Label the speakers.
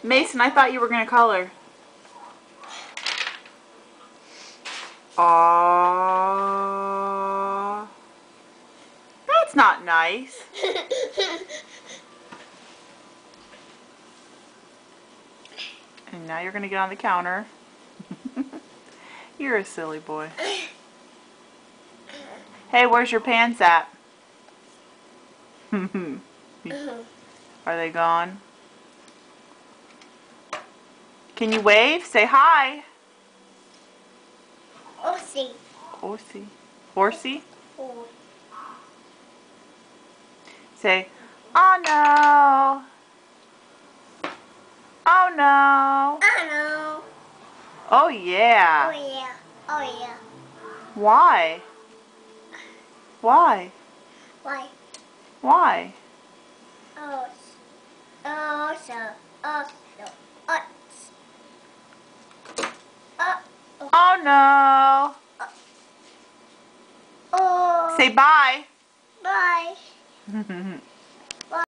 Speaker 1: Mason, I thought you were going to color. Aww. That's not nice. And now you're going to get on the counter. You're a silly boy. Hey, where's your pants at? Are they gone? Can you wave? Say hi.
Speaker 2: Horsey.
Speaker 1: Horsey. Horsey?
Speaker 2: Oh.
Speaker 1: Say, oh no. Oh no.
Speaker 2: I know.
Speaker 1: Oh yeah.
Speaker 2: Oh yeah. Oh yeah.
Speaker 1: Why? Why?
Speaker 2: Why?
Speaker 1: Why?
Speaker 2: Oh. Oh so. Oh so. Oh.
Speaker 1: Oh no.
Speaker 2: Oh.
Speaker 1: Say bye.
Speaker 2: Bye.